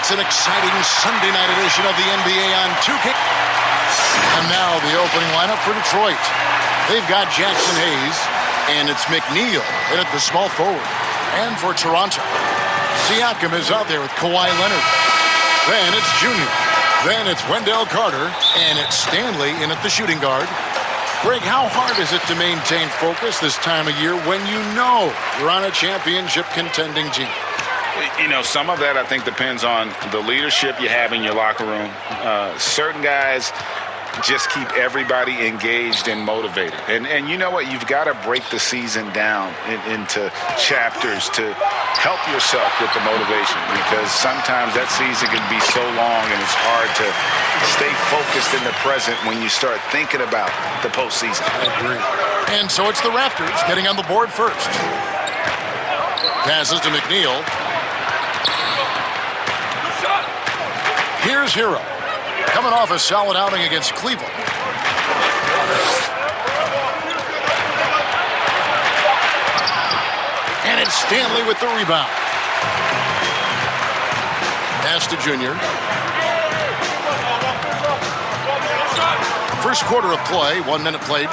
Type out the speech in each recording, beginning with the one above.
It's an exciting Sunday night edition of the NBA on 2K. And now the opening lineup for Detroit. They've got Jackson Hayes, and it's McNeil at the small forward. And for Toronto, Siakam is out there with Kawhi Leonard. Then it's Junior. Then it's Wendell Carter, and it's Stanley in at the shooting guard. Greg, how hard is it to maintain focus this time of year when you know you're on a championship contending team? You know, some of that I think depends on the leadership you have in your locker room. Certain guys just keep everybody engaged and motivated. And you know what? You've got to break the season down into chapters to help yourself with the motivation, because sometimes that season can be so long and it's hard to stay focused in the present when you start thinking about the postseason. I agree. And so it's the Raptors getting on the board first. Passes to McNeil. Here's Hero, coming off a solid outing against Cleveland. And it's Stanley with the rebound. Pass to Junior. First quarter of play, 1 minute played.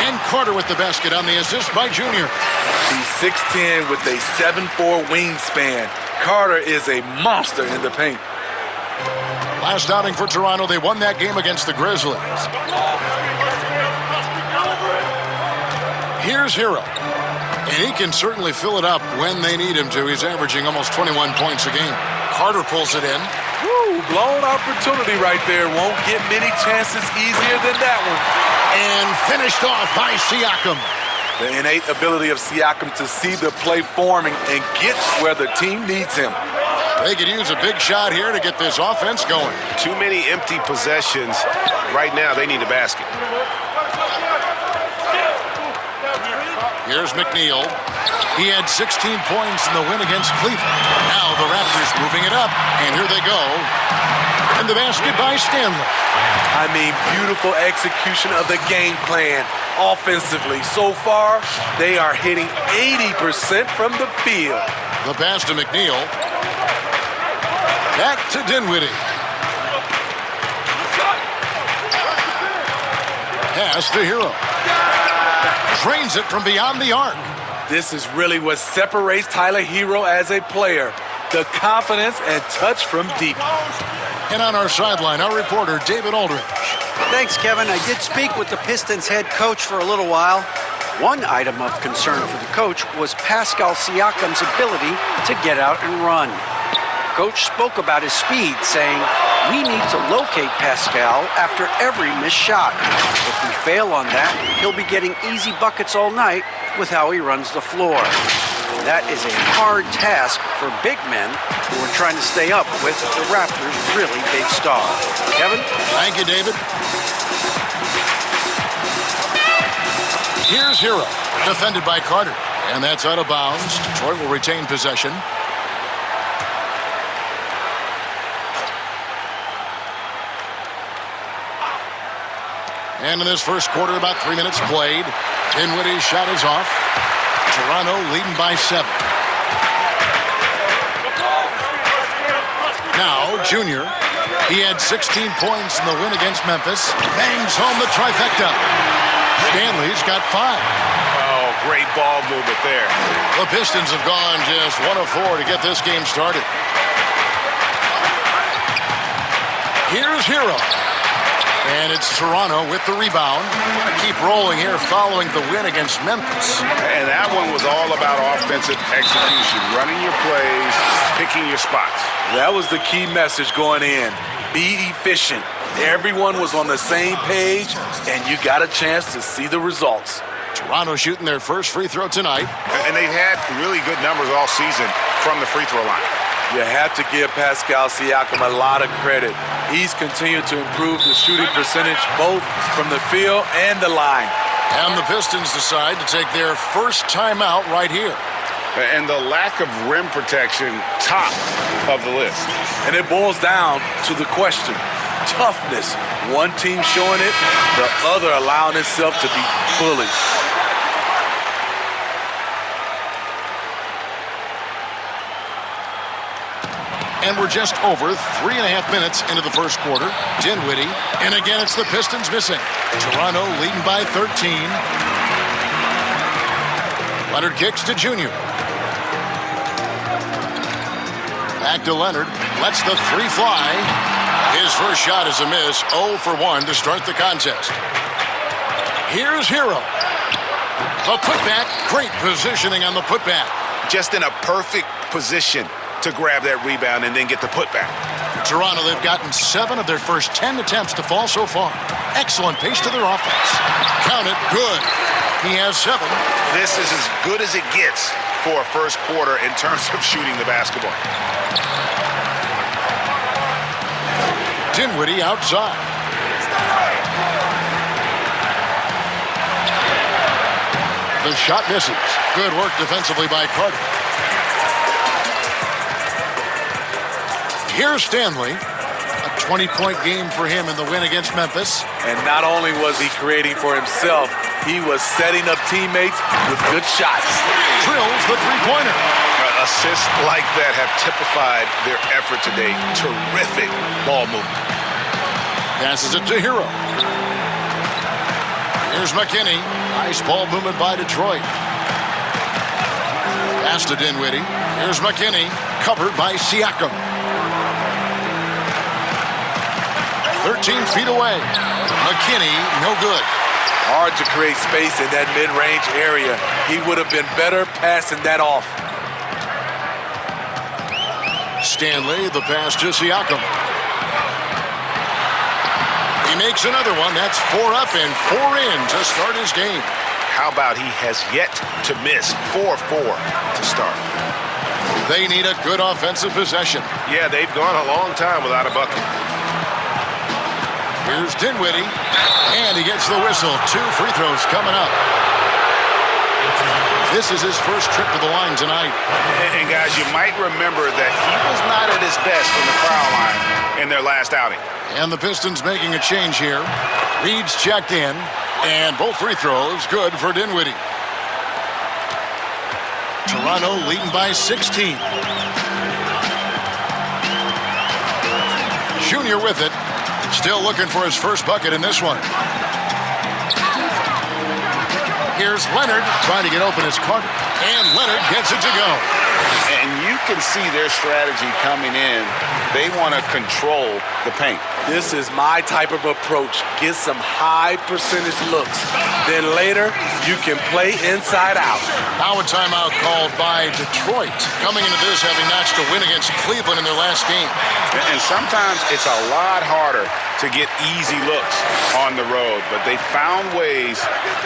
And Carter with the basket on the assist by Junior. He's 6'10" with a 7'4" wingspan. Carter is a monster in the paint. Last outing for Toronto, they won that game against the Grizzlies. Here's Hero. And he can certainly fill it up when they need him to. He's averaging almost 21 points a game. Carter pulls it in. Woo, blown opportunity right there. Won't get many chances easier than that one. And finished off by Siakam. The innate ability of Siakam to see the play forming and get where the team needs him. They could use a big shot here to get this offense going. Too many empty possessions. Right now, they need a basket. Here's McNeil. He had 16 points in the win against Cleveland. Now the Raptors moving it up, and here they go. And the basket by Stanley. I mean, beautiful execution of the game plan offensively. So far, they are hitting 80% from the field. The pass to McNeil. Back to Dinwiddie. Pass to Hero. Trains it from beyond the arc. This is really what separates Tyler Hero as a player. The confidence and touch from deep. And on our sideline, our reporter, David Aldridge. Thanks, Kevin. I did speak with the Pistons head coach for a little while. One item of concern for the coach was Pascal Siakam's ability to get out and run. Coach spoke about his speed, saying, "We need to locate Pascal after every missed shot. If we fail on that, he'll be getting easy buckets all night with how he runs the floor." That is a hard task for big men who are trying to stay up with the Raptors' really big star. Kevin? Thank you, David. Here's Hero, defended by Carter. And that's out of bounds. Detroit will retain possession. And in this first quarter, about 3 minutes played. Dinwiddie's shot is off. Toronto leading by 7. Now, Junior. He had 16 points in the win against Memphis. Bangs home the trifecta. Stanley's got 5. Oh, great ball movement there. The Pistons have gone just 1 of 4 to get this game started. Here's Hero. And it's Toronto with the rebound. Keep rolling here following the win against Memphis. And that one was all about offensive execution, running your plays, picking your spots. That was the key message going in. Be efficient. Everyone was on the same page, and you got a chance to see the results. Toronto shooting their first free throw tonight. And they've had really good numbers all season from the free throw line. You have to give Pascal Siakam a lot of credit. He's continued to improve the shooting percentage both from the field and the line. And the Pistons decide to take their first timeout right here. And the lack of rim protection, top of the list. And it boils down to the question, toughness. One team showing it, the other allowing itself to be bullied. And we're just over 3.5 minutes into the first quarter. Dinwiddie, and again it's the Pistons missing. Toronto leading by 13. Leonard kicks to Junior. Back to Leonard, lets the three fly. His first shot is a miss, 0 for 1 to start the contest. Here's Hero. The putback, great positioning on the putback. Just in a perfect position to grab that rebound and then get the putback. Toronto, they've gotten 7 of their first 10 attempts to fall so far. Excellent pace to their offense. Count it, good. He has 7. This is as good as it gets for a first quarter in terms of shooting the basketball. Dinwiddie outside. The shot misses. Good work defensively by Carter. Here's Stanley. A 20-point game for him in the win against Memphis. And not only was he creating for himself, he was setting up teammates with good shots. Drills the three-pointer. Assists like that have typified their effort today. Terrific ball movement. Passes it to Hero. Here's McKinney. Nice ball movement by Detroit. Pass to Dinwiddie. Here's McKinney. Covered by Siakam. 13 feet away. McKinney, no good. Hard to create space in that mid-range area. He would have been better passing that off. Stanley, the pass to Siakam. He makes another one. That's 4 up and 4 in to start his game. How about he has yet to miss 4-4 to start? They need a good offensive possession. Yeah, they've gone a long time without a bucket. Here's Dinwiddie, and he gets the whistle. 2 free throws coming up. This is his first trip to the line tonight. And guys, you might remember that he was not at his best from the foul line in their last outing. And the Pistons making a change here. Reed's checked in, and both free throws good for Dinwiddie. Toronto leading by 16. Junior with it. Still looking for his first bucket in this one. Here's Leonard trying to get open as Carter. And Leonard gets it to go. And you can see their strategy coming in. They want to control the paint. This is my type of approach. Get some high percentage looks. Then later, you can play inside out. Now a timeout called by Detroit. Coming into this, having notched a win against Cleveland in their last game. And sometimes it's a lot harder to get easy looks on the road, but they found ways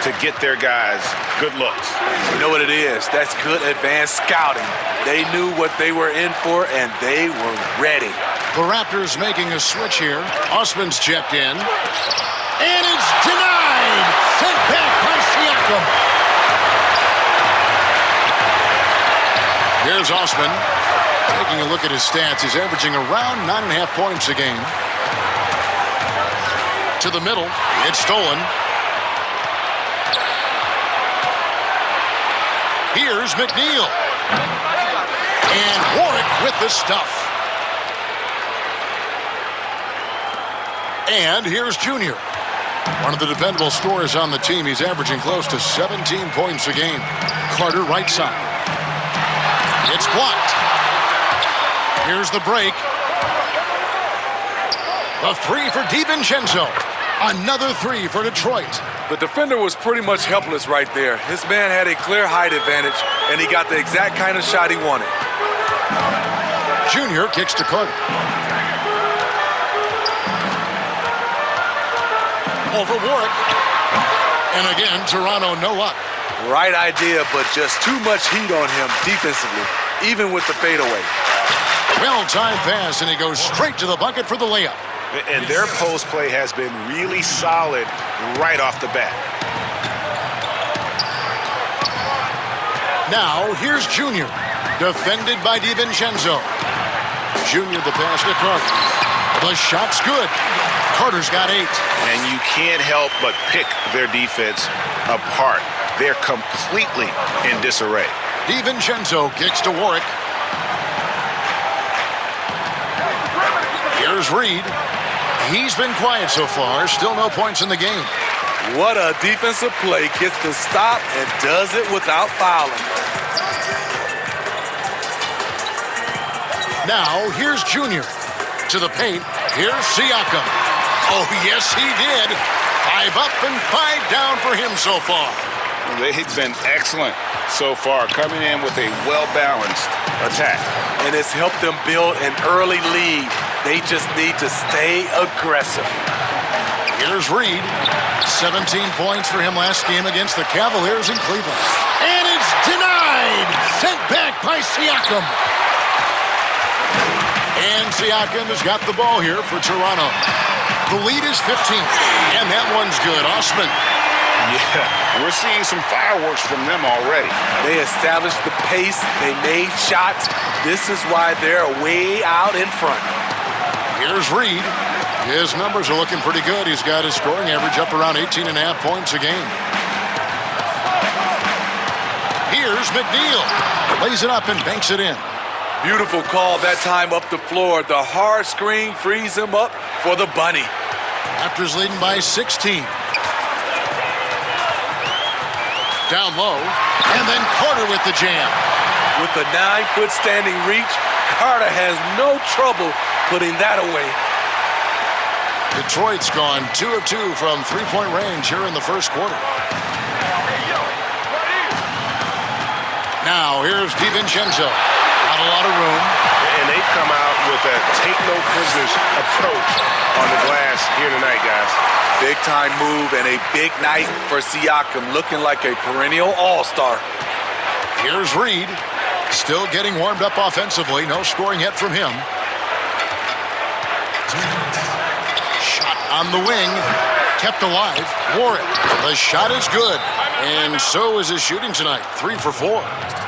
to get their guys good looks. You know what it is? That's good advanced scouting. They knew what they were in for, and they were ready. The Raptors making a switch here. Osman's checked in. And it's denied! Sent back by Siakam. Here's Osman. Taking a look at his stats, he's averaging around 9.5 points a game. To the middle, it's stolen. Here's McNeil. And Warwick with the stuff. And here's Junior. One of the dependable scorers on the team. He's averaging close to 17 points a game. Carter right side. It's blocked. Here's the break. A 3 for DiVincenzo. Another 3 for Detroit. The defender was pretty much helpless right there. His man had a clear height advantage, and he got the exact kind of shot he wanted. Junior kicks to Carter. Over Warwick. And again, Toronto no luck. Right idea, but just too much heat on him defensively, even with the fadeaway. Well-timed pass, and he goes straight to the bucket for the layup. And their post play has been really solid right off the bat. Now, here's Junior. Defended by DiVincenzo. Junior the pass to Carter. The shot's good. Carter's got 8. And you can't help but pick their defense apart. They're completely in disarray. DiVincenzo kicks to Warwick. Here's Reed. He's been quiet so far. Still no points in the game. What a defensive play. Gets the stop and does it without fouling. Now, here's Junior. To the paint. Here's Siakam. Oh, yes, he did. 5 up and 5 down for him so far. They've been excellent so far, coming in with a well-balanced attack. And it's helped them build an early lead. They just need to stay aggressive. Here's Reed. 17 points for him last game against the Cavaliers in Cleveland. And it's denied! Sent back by Siakam. And Siakam has got the ball here for Toronto. The lead is 15. And that one's good. Osman. Yeah, we're seeing some fireworks from them already. They established the pace. They made shots. This is why they're way out in front. Here's Reed. His numbers are looking pretty good. He's got his scoring average up around 18.5 points a game. Here's McNeil. Lays it up and banks it in. Beautiful call that time up the floor. The hard screen frees him up for the bunny. Raptors leading by 16. Down low, and then Carter with the jam. With a 9-foot standing reach, Carter has no trouble putting that away. Detroit's gone 2 of 2 from three-point range here in the first quarter. Now, here's DiVincenzo. Not a lot of room. And they've come out with a take-no-prisoners approach on the glass here tonight, guys. Big-time move and a big night for Siakam, looking like a perennial all-star. Here's Reed. Still getting warmed up offensively. No scoring yet from him. Shot on the wing. Kept alive. Warren. The shot is good. And so is his shooting tonight. 3 for 4.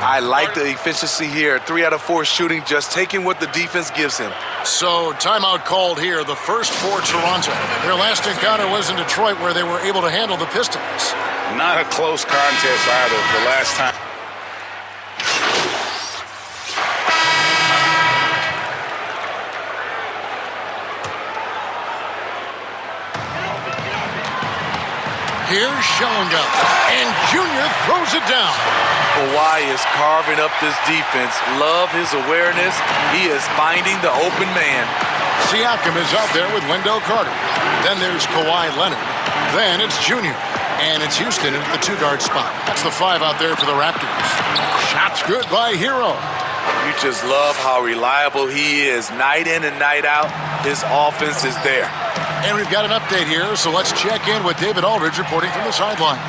I like the efficiency here. 3 out of 4 shooting, just taking what the defense gives him. So, timeout called here, the first for Toronto. Their last encounter was in Detroit, where they were able to handle the Pistons. Not a close contest either the last time. Here's Schellinger, and Junior throws it down. Kawhi is carving up this defense. Love his awareness. He is finding the open man. Siakam is out there with Wendell Carter. Then there's Kawhi Leonard. Then it's Junior. And it's Houston at the 2-guard spot. That's the 5 out there for the Raptors. Shot's good by Hero. You just love how reliable he is. Night in and night out, his offense is there. And we've got an update here, so let's check in with David Aldridge reporting from the sideline.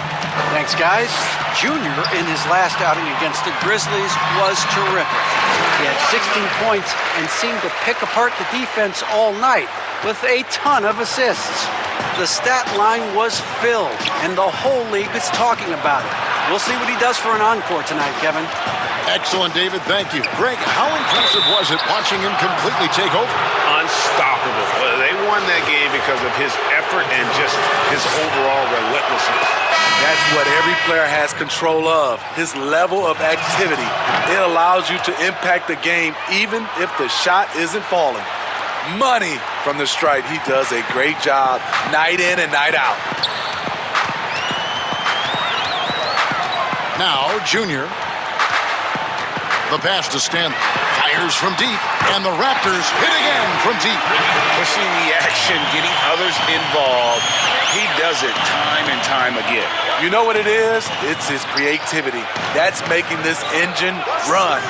Thanks, guys. Junior, in his last outing against the Grizzlies, was terrific. He had 16 points and seemed to pick apart the defense all night with a ton of assists. The stat line was filled, and the whole league is talking about it. We'll see what he does for an encore tonight, Kevin. Excellent, David. Thank you. Greg, how impressive was it watching him completely take over? Unstoppable. They won that game because of his effort and just his overall relentlessness. That's what every player has control of, his level of activity. It allows you to impact the game even if the shot isn't falling. Money from the stripe. He does a great job night in and night out. Now, Junior. The pass to Stanley. Fires from deep, and the Raptors hit again from deep. Pushing the action, getting others involved. He does it time and time again. You know what it is? It's his creativity. That's making this engine run.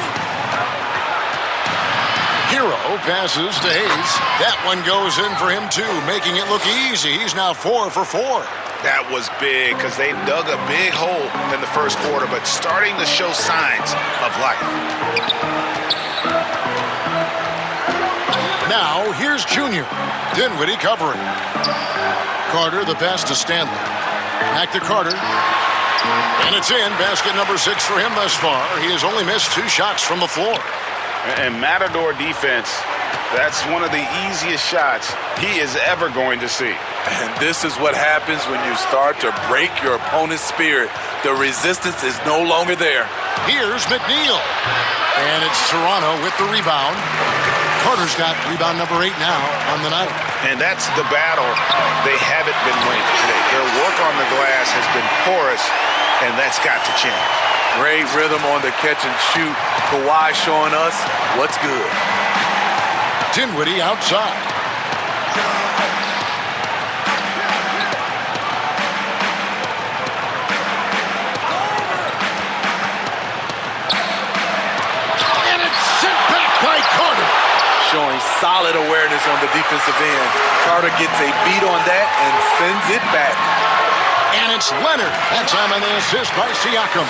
Hero passes to Hayes. That one goes in for him, too, making it look easy. He's now 4 for 4. That was big because they dug a big hole in the first quarter, but starting to show signs of life. Now, here's Junior. Dinwiddie covering. Carter, the pass to Stanley. Back to Carter. And it's in. Basket number 6 for him thus far. He has only missed 2 shots from the floor. And Matador defense, that's one of the easiest shots he is ever going to see. And this is what happens when you start to break your opponent's spirit. The resistance is no longer there. Here's McNeil. And it's Toronto with the rebound. Carter's got rebound number 8 now on the night. And that's the battle they haven't been winning today. Their work on the glass has been porous, and that's got to change. Great rhythm on the catch and shoot. Kawhi showing us what's good. Dinwiddie outside. And it's sent back by Carter. Showing solid awareness on the defensive end. Carter gets a beat on that and sends it back. And it's Leonard. That time on the assist by Siakam.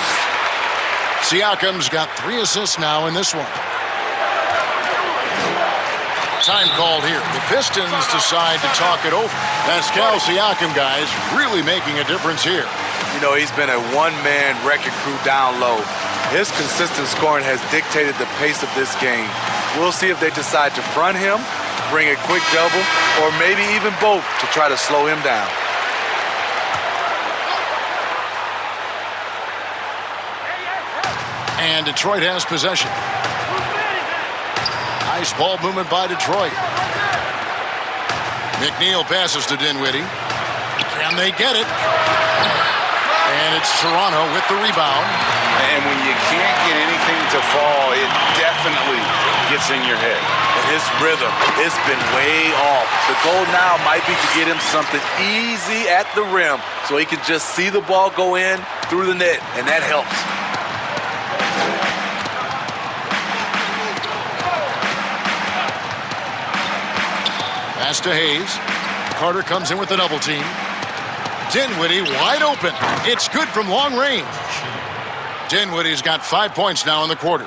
Siakam's got 3 assists now in this one. Time called here. The Pistons decide to talk it over. Pascal Siakam, guys, really making a difference here. You know, he's been a one-man wrecking crew down low. His consistent scoring has dictated the pace of this game. We'll see if they decide to front him, bring a quick double, or maybe even both to try to slow him down. And Detroit has possession. Nice ball movement by Detroit. McNeil passes to Dinwiddie. Can they get it? And it's Toronto with the rebound. And when you can't get anything to fall, it definitely gets in your head. And his rhythm, it's been way off. The goal now might be to get him something easy at the rim so he can just see the ball go in through the net, and that helps. Pass to Hayes. Carter comes in with the double team. Dinwiddie wide open. It's good from long range. Dinwiddie's got 5 points now in the quarter.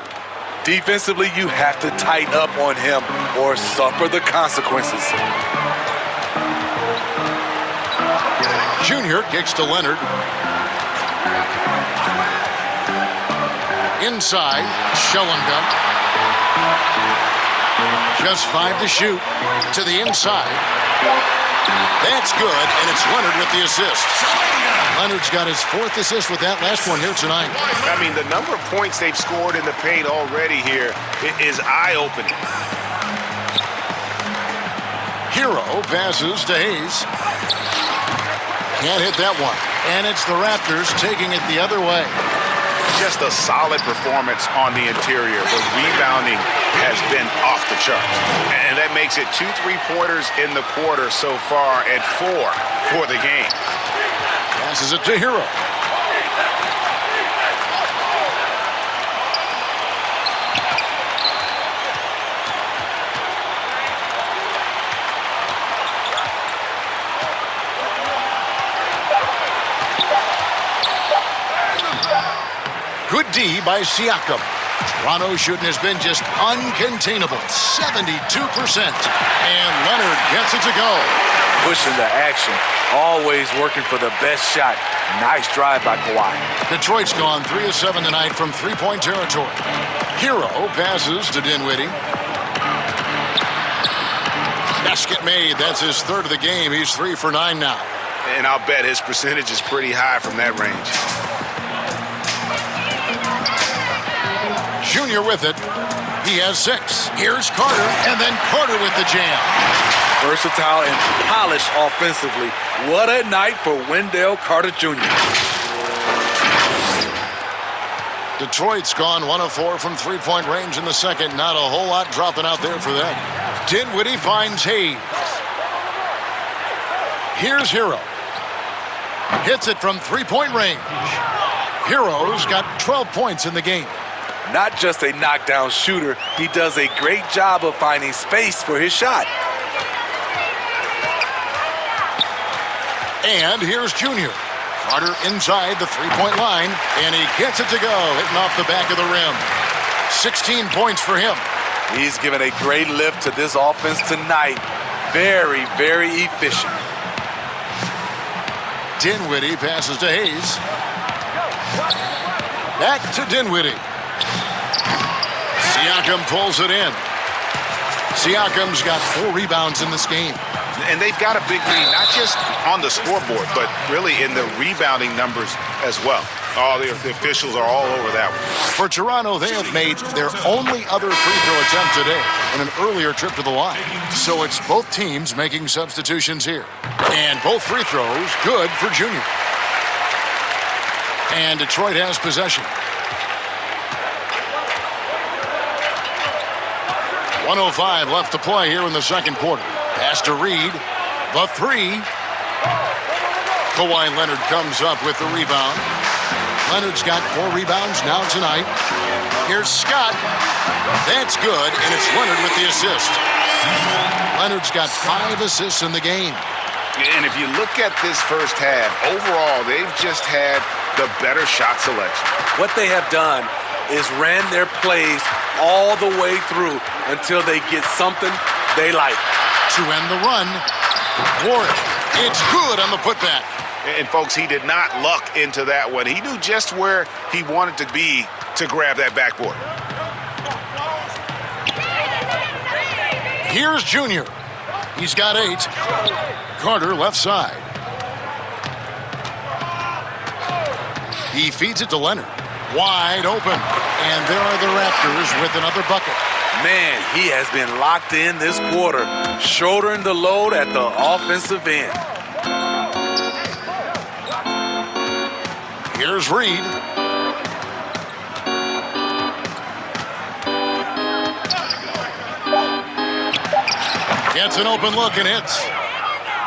Defensively, you have to tighten up on him or suffer the consequences. Junior kicks to Leonard. Inside, Schellenga. Just 5 to shoot. To the inside. That's good, and it's Leonard with the assist. Leonard's got his 4th assist with that last one here tonight. I mean, the number of points they've scored in the paint already here is eye-opening. Hero passes to Hayes. Can't hit that one. And it's the Raptors taking it the other way. Just a solid performance on the interior. The rebounding has been off the charts. And that makes it 2 3-pointers in the quarter so far and 4 for the game. Passes it to Hero. Good D by Siakam. Toronto's shooting has been just uncontainable, 72%. And Leonard gets it to go. Pushing the action, always working for the best shot. Nice drive by Kawhi. Detroit's gone 3 of 7 tonight from 3-point territory. Hero passes to Dinwiddie. Basket made. That's his 3rd of the game. He's 3 for 9 now. And I'll bet his percentage is pretty high from that range. Junior with it. He has 6. Here's Carter, and then Carter with the jam. Versatile and polished offensively. What a night for Wendell Carter Jr. Detroit's gone 1 of 4 from 3-point range in the second. Not a whole lot dropping out there for them. Dinwiddie finds Hayes. Here's Hero. Hits it from 3-point range. Hero's got 12 points in the game. Not just a knockdown shooter, he does a great job of finding space for his shot. And here's Junior. Carter inside the 3-point line, and he gets it to go, hitting off the back of the rim. 16 points for him. He's given a great lift to this offense tonight. Very, very efficient. Dinwiddie passes to Hayes. Back to Dinwiddie. Siakam pulls it in. Siakam's got 4 rebounds in this game. And they've got a big lead, not just on the scoreboard, but really in the rebounding numbers as well. Oh, the officials are all over that one. For Toronto, they have made their only other free throw attempt today in an earlier trip to the line. So it's both teams making substitutions here. And both free throws good for Junior. And Detroit has possession. 1:05 left to play here in the second quarter. Pass to Reed. The three. Kawhi Leonard comes up with the rebound. Leonard's got 4 rebounds now tonight. Here's Scott. That's good, and it's Leonard with the assist. Leonard's got 5 assists in the game. And if you look at this first half, overall, they've just had the better shot selection. What they have done is ran their plays all the way through until they get something they like. To end the run, Ward. It's good on the putback. And, folks, he did not luck into that one. He knew just where he wanted to be to grab that backboard. Here's Junior. He's got 8. Carter left side. He feeds it to Leonard. Wide open. And there are the Raptors with another bucket. Man, he has been locked in this quarter, shouldering the load at the offensive end. Here's Reed. Gets an open look and hits.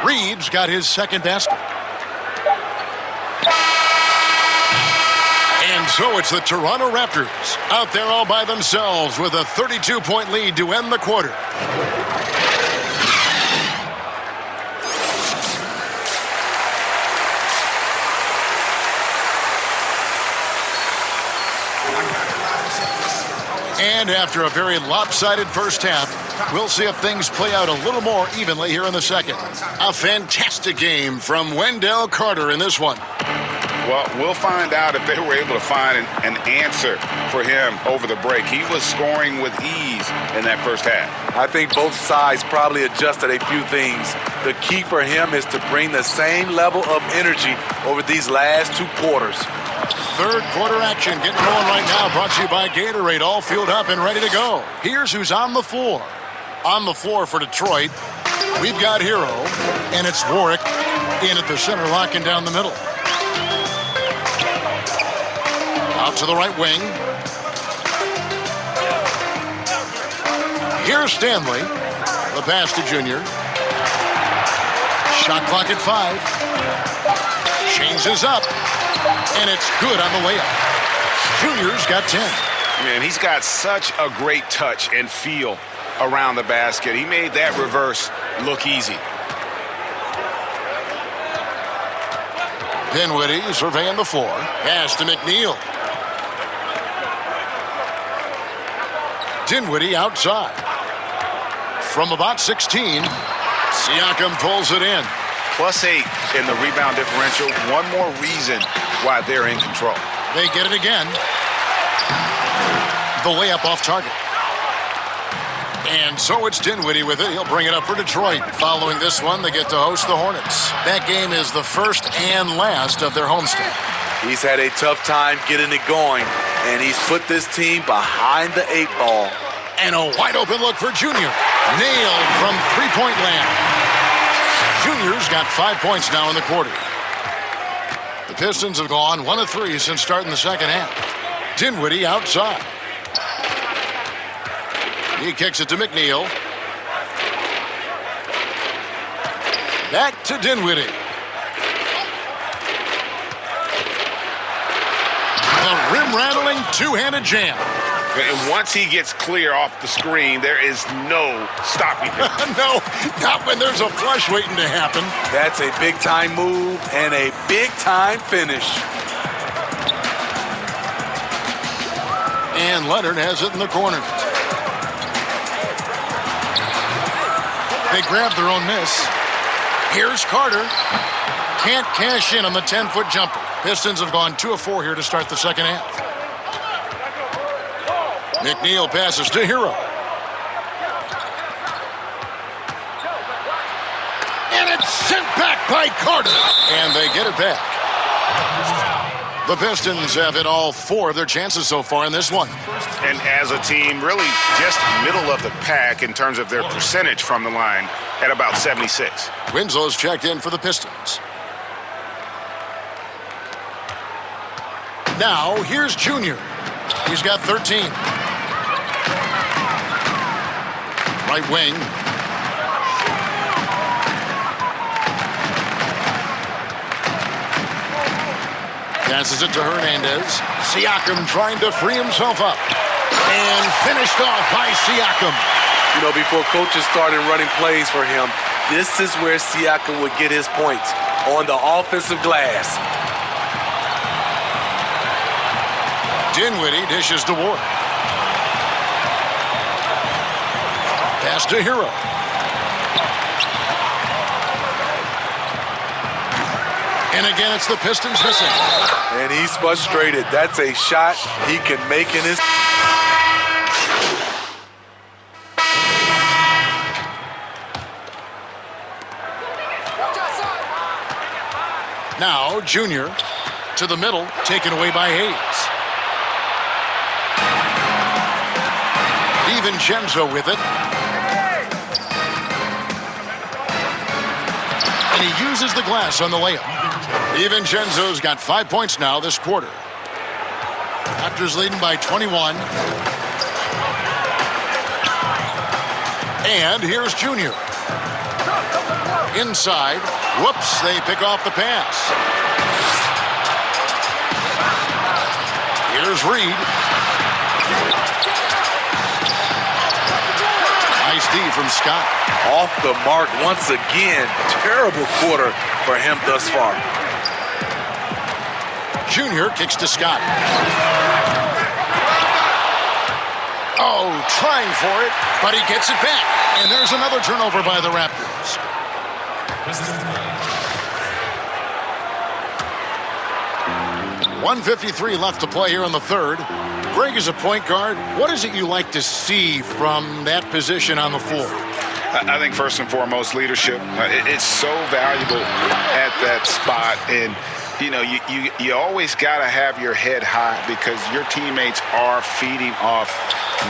Reed's got his second basket. And so it's the Toronto Raptors out there all by themselves with a 32-point lead to end the quarter. And after a very lopsided first half, we'll see if things play out a little more evenly here in the second. A fantastic game from Wendell Carter in this one. Well, we'll find out if they were able to find an answer for him over the break. He was scoring with ease in that first half. I think both sides probably adjusted a few things. The key for him is to bring the same level of energy over these last 2 quarters. Third quarter action getting going right now, brought to you by Gatorade, all fueled up and ready to go. Here's who's on the floor. On the floor for Detroit, we've got Hero, and it's Warwick in at the center, locking down the middle. Out to the right wing. Here's Stanley. The pass to Junior. Shot clock at 5. Changes up. And it's good on the layup. Junior's got 10. Man, he's got such a great touch and feel around the basket. He made that reverse look easy. Dinwiddie surveying the floor. Pass to McNeil. Dinwiddie outside. From about 16, Siakam pulls it in. +8 in the rebound differential. One more reason why they're in control. They get it again. The layup off target. And so it's Dinwiddie with it. He'll bring it up for Detroit. Following this one, they get to host the Hornets. That game is the first and last of their homestand. He's had a tough time getting it going, and he's put this team behind the 8 ball. And a wide open look for Junior. Nailed from three-point land. Junior's got 5 points now in the quarter. The Pistons have gone 1 of 3 since starting the second half. Dinwiddie outside. He kicks it to McNeil. Back to Dinwiddie. The rim-rattling two-handed jam. And once he gets clear off the screen, there is no stopping him. No, not when there's a flush waiting to happen. That's a big-time move and a big-time finish. And Leonard has it in the corner. They grab their own miss. Here's Carter. Can't cash in on the 10-foot jumper. Pistons have gone 2 of 4 here to start the second half. McNeil passes to Hero. And it's sent back by Carter. And they get it back. The Pistons have hit all 4 of their chances so far in this one. And as a team, really just middle of the pack in terms of their percentage from the line at about 76. Winslow's checked in for the Pistons. Now, here's Junior. He's got 13. Right wing. Passes it to Hernandez. Siakam trying to free himself up. And finished off by Siakam. You know, before coaches started running plays for him, this is where Siakam would get his points, on the offensive glass. Dinwiddie dishes to Ward. Pass to Hero. And again, it's the Pistons missing. And he's frustrated. That's a shot he can make in his... Now, Junior to the middle, taken away by Hayes. DiVincenzo with it. And he uses the glass on the layup. DiVincenzo's got 5 points now this quarter. Raptors leading by 21. And here's Junior. Inside. Whoops, they pick off the pass. Here's Reed. Nice D from Scott. Off the mark once again. Terrible quarter for him thus far. Junior kicks to Scott. Oh, trying for it, but he gets it back. And there's another turnover by the Raptors. .153 left to play here in the third. Greg, is a point guard, what is it you like to see from that position on the floor? I think first and foremost, leadership. It's so valuable at that spot. And, you know, you always got to have your head high because your teammates are feeding off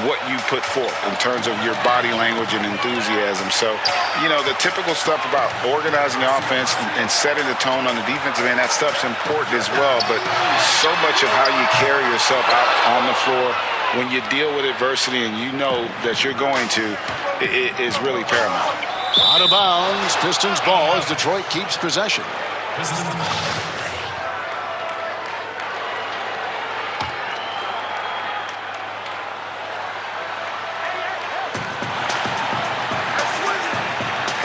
what you put forth in terms of your body language and enthusiasm. So, you know, the typical stuff about organizing the offense and setting the tone on the defensive end, that stuff's important as well. But so much of how you carry yourself out on the floor when you deal with adversity and you know that you're going to, it is really paramount. Out of bounds, Pistons ball as Detroit keeps possession.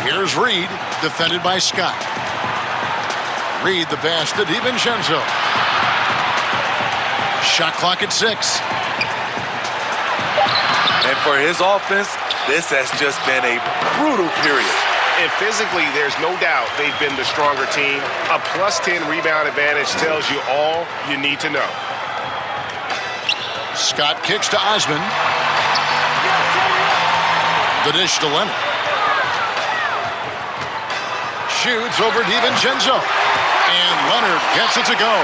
Here's Reed, defended by Scott. Reed the pass to DiVincenzo. Shot clock at 6. And for his offense, this has just been a brutal period. And physically, there's no doubt they've been the stronger team. A +10 rebound advantage tells you all you need to know. Scott kicks to Osman. The dish to Leonard. Shoots over DiVincenzo. And Leonard gets it to go.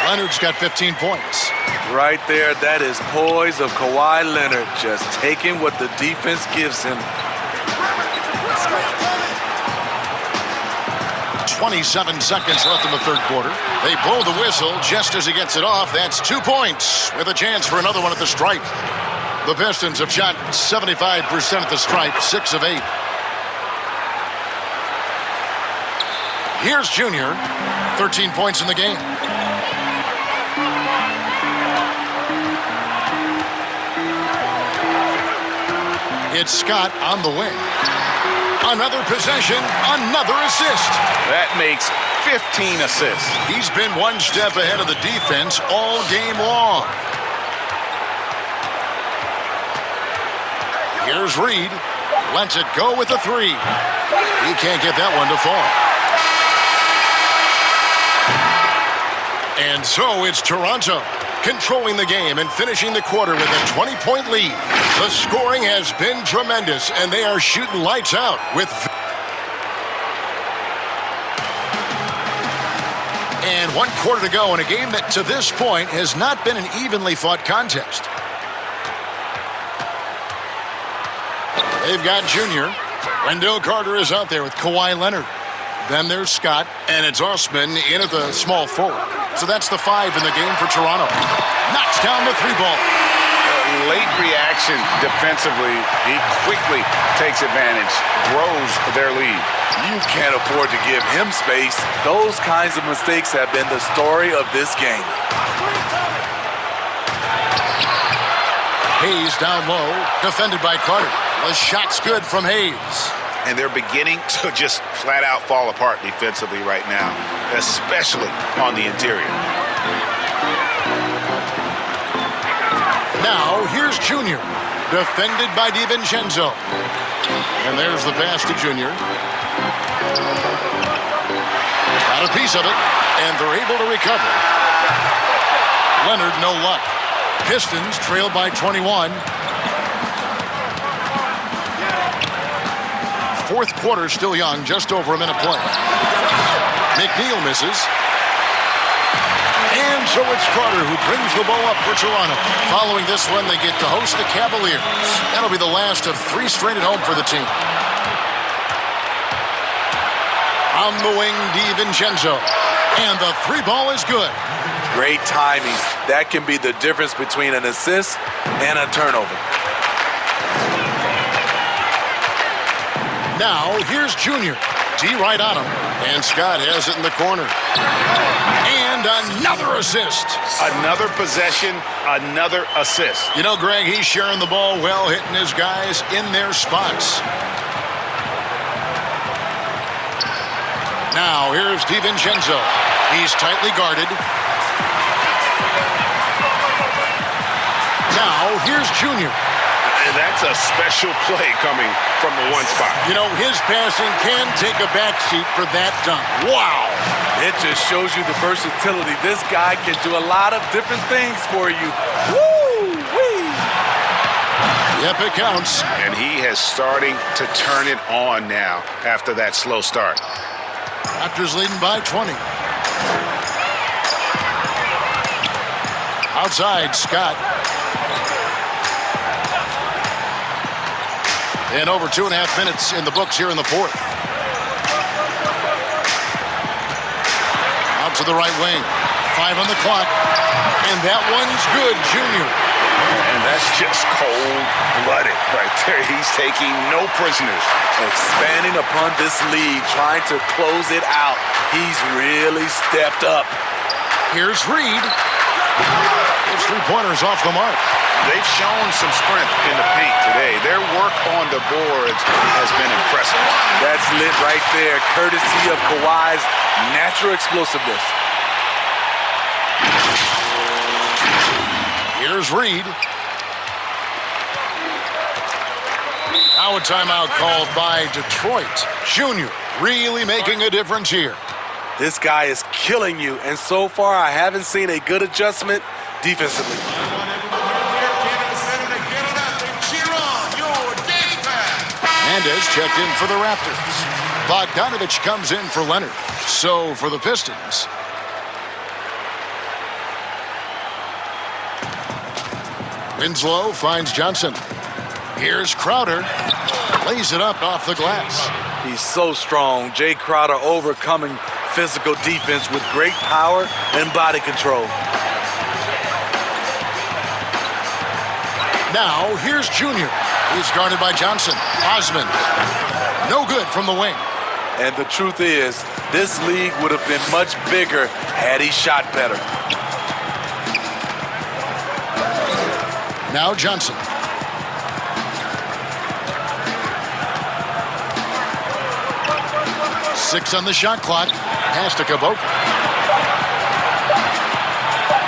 Leonard's got 15 points. Right there, that is poise of Kawhi Leonard, just taking what the defense gives him. 27 seconds left in the third quarter. They blow the whistle just as he gets it off. That's 2 points with a chance for another one at the stripe. The Pistons have shot 75% at the stripe, 6 of 8. Here's Junior, 13 points in the game. It's Scott on the wing. Another possession, another assist. That makes 15 assists. He's been one step ahead of the defense all game long. Here's Reed. Lets it go with the 3. He can't get that one to fall. And so it's Toronto controlling the game and finishing the quarter with a 20-point lead. The scoring has been tremendous, and they are shooting lights out. With And 1 quarter to go in a game that to this point has not been an evenly fought contest. They've got Junior. Wendell Carter is out there with Kawhi Leonard. Then there's Scott, and it's Osman in at the small forward. So that's the 5 in the game for Toronto. Knocks down the 3-ball. Late reaction defensively. He quickly takes advantage, grows their lead. You can't afford to give him space. Those kinds of mistakes have been the story of this game. Hayes down low, defended by Carter. The shot's good from Hayes. And they're beginning to just flat out fall apart defensively right now, especially on the interior. Now, here's Junior, defended by DiVincenzo. And there's the pass to Junior. Got a piece of it, and they're able to recover. Leonard, no luck. Pistons trail by 21. Fourth quarter still young, just over a minute play. McNeil misses. And so it's Carter who brings the ball up for Toronto. Following this one, they get to host the Cavaliers. That'll be the last of 3 straight at home for the team. On the wing, DiVincenzo. And the 3-ball is good. Great timing. That can be the difference between an assist and a turnover. Now, here's Junior. D right on him. And Scott has it in the corner. And another assist. Another possession, another assist. You know, Greg, he's sharing the ball well, hitting his guys in their spots. Now, here's DiVincenzo. He's tightly guarded. Now, here's Junior. And that's a special play coming from the one spot. You know, his passing can take a backseat for that dunk. Wow. It just shows you the versatility. This guy can do a lot of different things for you. Woo-wee. Yep, it counts. And he is starting to turn it on now after that slow start. Raptors leading by 20. Outside, Scott. And over 2.5 minutes in the books here in the fourth. Out to the right wing. 5 on the clock. And that one's good, Junior. And that's just cold-blooded right there. He's taking no prisoners. Expanding upon this lead, trying to close it out. He's really stepped up. Here's Reed. Those 3-pointers off the mark. They've shown some strength in the paint today. Their work on the boards has been impressive. That's lit right there, courtesy of Kawhi's natural explosiveness. Here's Reed. Now a timeout called by Detroit. Junior really making a difference here. This guy is killing you, and so far I haven't seen a good adjustment defensively. Hernandez checked in for the Raptors. Bogdanovich comes in for Leonard. So for the Pistons. Winslow finds Johnson. Here's Crowder. Lays it up off the glass. He's so strong. Jay Crowder overcoming physical defense with great power and body control. Now, here's Junior. He's guarded by Johnson. Osman. No good from the wing. And the truth is, this league would have been much bigger had he shot better. Now Johnson. Six on the shot clock. Pass to Kaboka.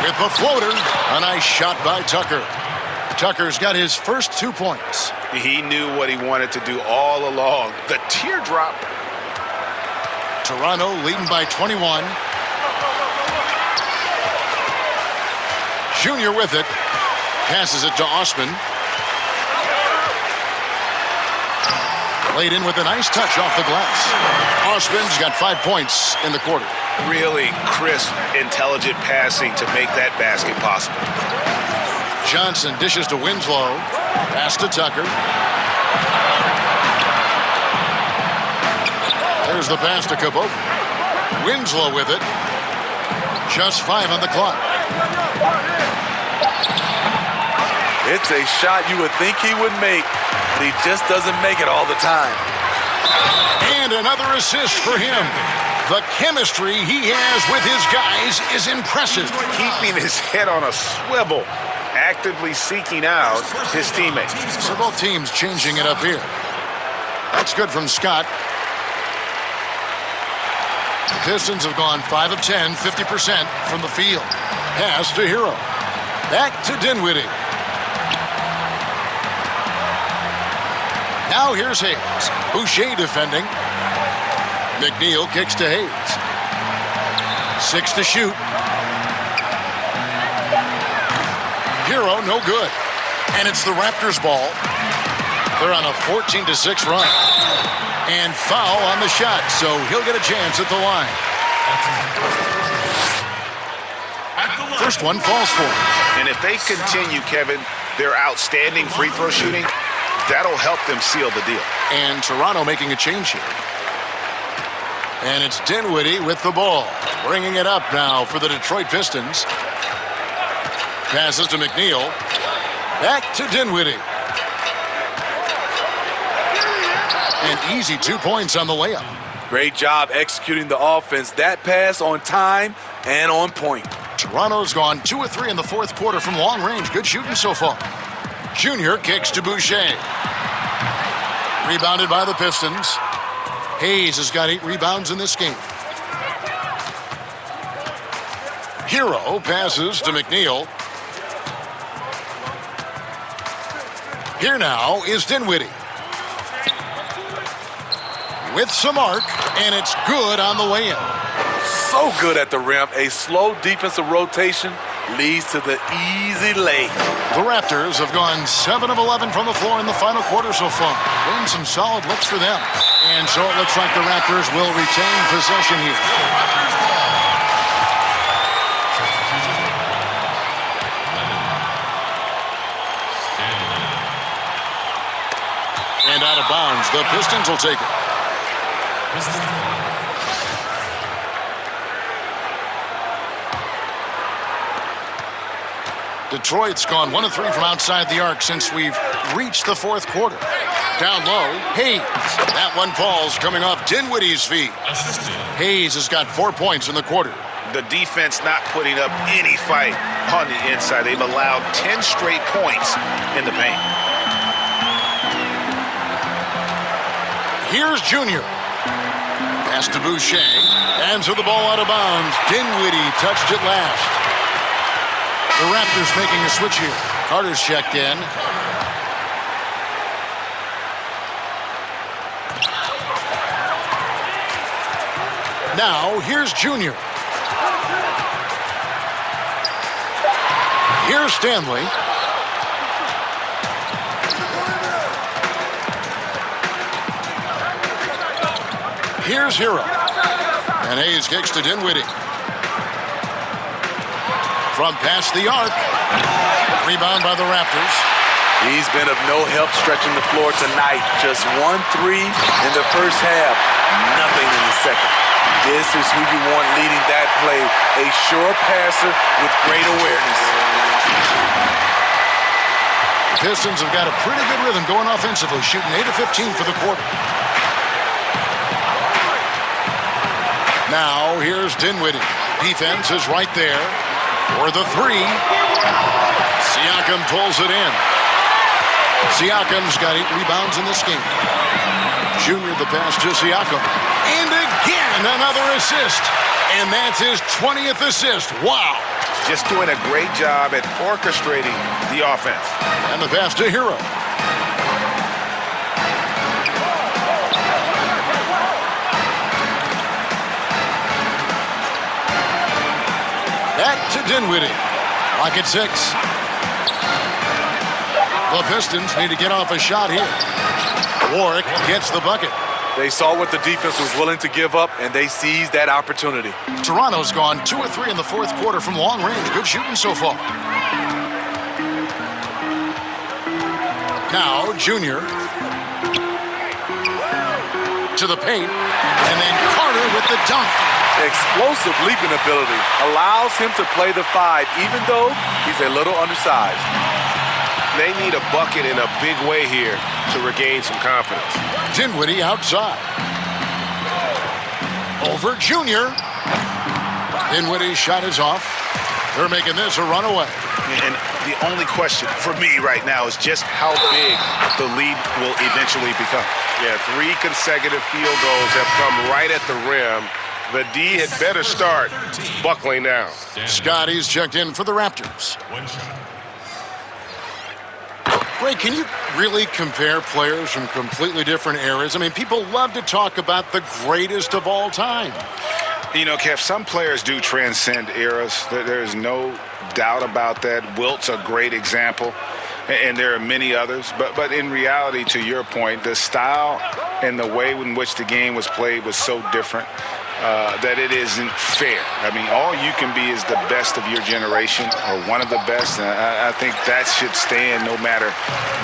With the floater. A nice shot by Tucker. Tucker's got his first 2 points. He knew what he wanted to do all along. The teardrop. Toronto leading by 21. Junior with it. Passes it to Osman. Laid in with a nice touch off the glass. Osman's got 5 points in the quarter. Really crisp, intelligent passing to make that basket possible. Johnson dishes to Winslow. Pass to Tucker. There's the pass to Cabot. Winslow with it. Just 5 on the clock. It's a shot you would think he would make, but he just doesn't make it all the time. And another assist for him. The chemistry he has with his guys is impressive. Keeping his head on a swivel, actively seeking out his teammates. So both teams changing it up here. That's good from Scott. The Pistons have gone 5 of 10, 50% from the field. Pass to Hero. Back to Dinwiddie. Now here's Hayes. Boucher defending. McNeil kicks to Hayes. 6 to shoot. Hero, no good. And it's the Raptors' ball. They're on a 14-6 run. And foul on the shot, so he'll get a chance at the line. First one falls for him. And if they continue, Kevin, their outstanding free throw shooting, that'll help them seal the deal. And Toronto making a change here. And it's Dinwiddie with the ball. Bringing it up now for the Detroit Pistons. Passes to McNeil. Back to Dinwiddie. An easy 2 points on the layup. Great job executing the offense. That pass on time and on point. Toronto's gone 2 of 3 in the fourth quarter from long range. Good shooting so far. Junior kicks to Boucher. Rebounded by the Pistons. Hayes has got 8 rebounds in this game. Hero passes to McNeil. Here now is Dinwiddie. With some arc, and it's good on the way in. So good at the rim. A slow defensive rotation leads to the easy lay. The Raptors have gone 7 of 11 from the floor in the final quarter so far. Been some solid looks for them. And so it looks like the Raptors will retain possession here. And out of bounds, the Pistons will take it. Detroit's gone 1 of 3 from outside the arc since we've reached the fourth quarter. Down low, Hayes. That one falls coming off Dinwiddie's feet. Hayes has got 4 points in the quarter. The defense not putting up any fight on the inside. They've allowed 10 straight points in the paint. Here's Junior. Pass to Boucher. And to the ball out of bounds. Dinwiddie touched it last. The Raptors making a switch here. Carter's checked in. Now, here's Junior. Here's Stanley. Here's Hero. And Hayes kicks to Dinwiddie. From past the arc. Rebound by the Raptors. He's been of no help stretching the floor tonight. Just 1 3 in the first half. Nothing in the second. This is who you want leading that play. A sure passer with great awareness. The Pistons have got a pretty good rhythm going offensively, shooting 8 of 15 for the quarter. Now, here's Dinwiddie. Defense is right there for the 3. Siakam pulls it in. Siakam's got 8 rebounds in this game. Junior the pass to Siakam. And again, another assist. And that's his 20th assist. Wow. Just doing a great job at orchestrating the offense. And the pass to Hero. Back to Dinwiddie. Lock at 6. The Pistons need to get off a shot here. Warwick gets the bucket. They saw what the defense was willing to give up, and they seized that opportunity. Toronto's gone 2 of 3 in the fourth quarter from long range. Good shooting so far. Now, Junior to the paint, and then Carter with the dunk. Explosive leaping ability allows him to play the 5, even though he's a little undersized. They need a bucket in a big way here to regain some confidence. Dinwiddie outside. Over Junior. Dinwiddie's shot is off. They're making this a runaway. And the only question for me right now is just how big the lead will eventually become. Yeah, 3 consecutive field goals have come right at the rim. The D had better start buckling down. Scotty's checked in for the Raptors. Ray, can you really compare players from completely different eras? I mean, people love to talk about the greatest of all time. You know, Kev, some players do transcend eras. There's no doubt about that. Wilt's a great example, and there are many others. But in reality, to your point, the style and the way in which the game was played was so different that it isn't fair. I mean, all you can be is the best of your generation or one of the best. And I think that should stand no matter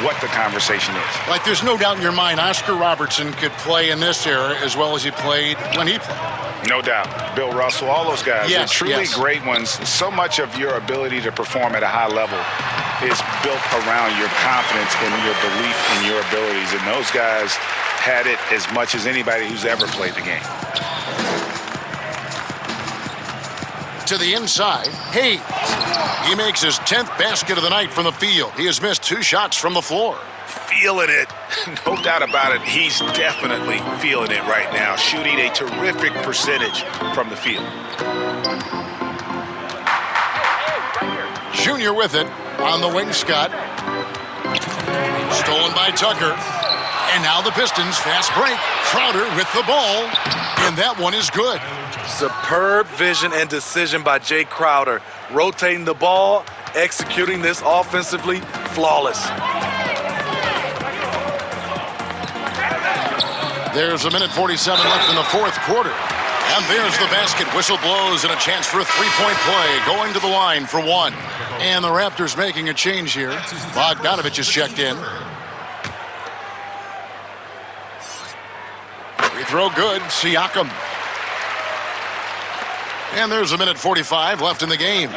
what the conversation is. Like, there's no doubt in your mind Oscar Robertson could play in this era as well as he played when he played. No doubt. Bill Russell, all those guys are truly yes. great ones. So much of your ability to perform at a high level is built around your confidence and your belief in your abilities. And those guys had it as much as anybody who's ever played the game. To the inside, Hayes. He makes his 10th basket of the night from the field. He has missed 2 shots from the floor. Feeling it. No doubt about it. He's definitely feeling it right now. Shooting a terrific percentage from the field. Junior with it on the wing, Scott. Stolen by Tucker. And now the Pistons, fast break. Crowder with the ball. And that one is good. Superb vision and decision by Jay Crowder. Rotating the ball, executing this offensively, flawless. There's a minute 47 left in the fourth quarter. And there's the basket. Whistle blows and a chance for a three-point play. Going to the line for 1. And the Raptors making a change here. Bogdanovich is checked in. Free throw good. Siakam. And there's a minute 45 left in the game.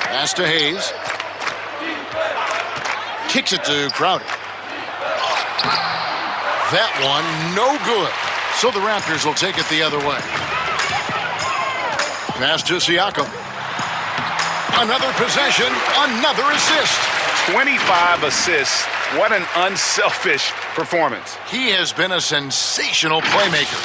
Pass to Hayes. Kicks it to Crowder. That one, no good. So the Raptors will take it the other way. Pass to Siakam. Another possession, another assist. 25 assists. What an unselfish performance. He has been a sensational playmaker.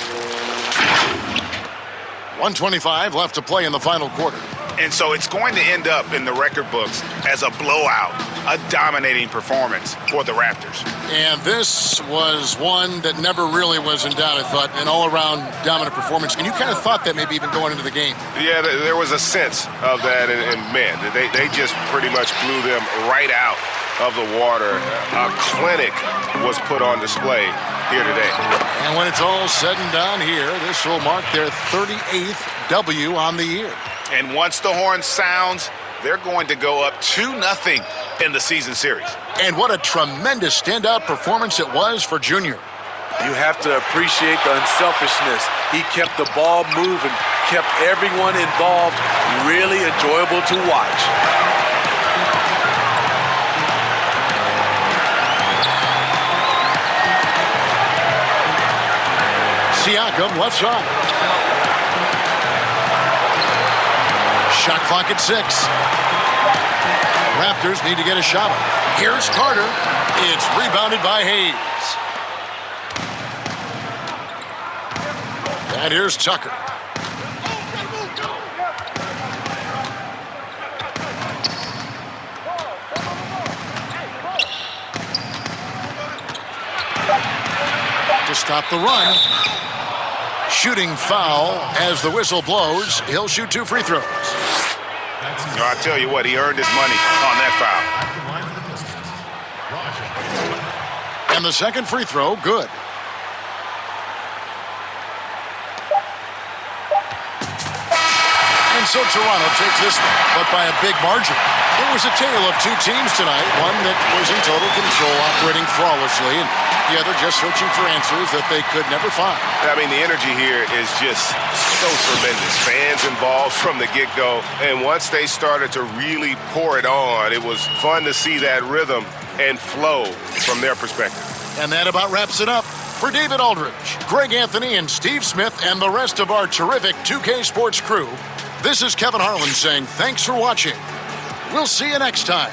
1:25 left to play in the final quarter. And so it's going to end up in the record books as a blowout, a dominating performance for the Raptors. And this was one that never really was in doubt, I thought, an all-around dominant performance. And you kind of thought that maybe even going into the game. Yeah, there was a sense of that, and man, they just pretty much blew them right out of the water. A clinic was put on display here today. And when it's all said and done here, this will mark their 38th W on the year. And once the horn sounds, they're going to go up 2-0 in the season series. And what a tremendous standout performance it was for Junior. You have to appreciate the unselfishness. He kept the ball moving, kept everyone involved, really enjoyable to watch. Siakam, left side. Shot clock at 6. Raptors need to get a shot. Here's Carter. It's rebounded by Hayes. And here's Tucker. To stop the run. Shooting foul as the whistle blows. He'll shoot 2 free throws. No, I tell you what, he earned his money on that foul. And the second free throw, good. And so Toronto takes this one, but by a big margin. It was a tale of two teams tonight, one that was in total control, operating flawlessly, and the other just searching for answers that they could never find. I mean, the energy here is just so tremendous. Fans involved from the get-go, and once they started to really pour it on, it was fun to see that rhythm and flow from their perspective. And that about wraps it up. For David Aldridge, Greg Anthony, and Steve Smith, and the rest of our terrific 2K Sports crew, this is Kevin Harlan saying thanks for watching. We'll see you next time.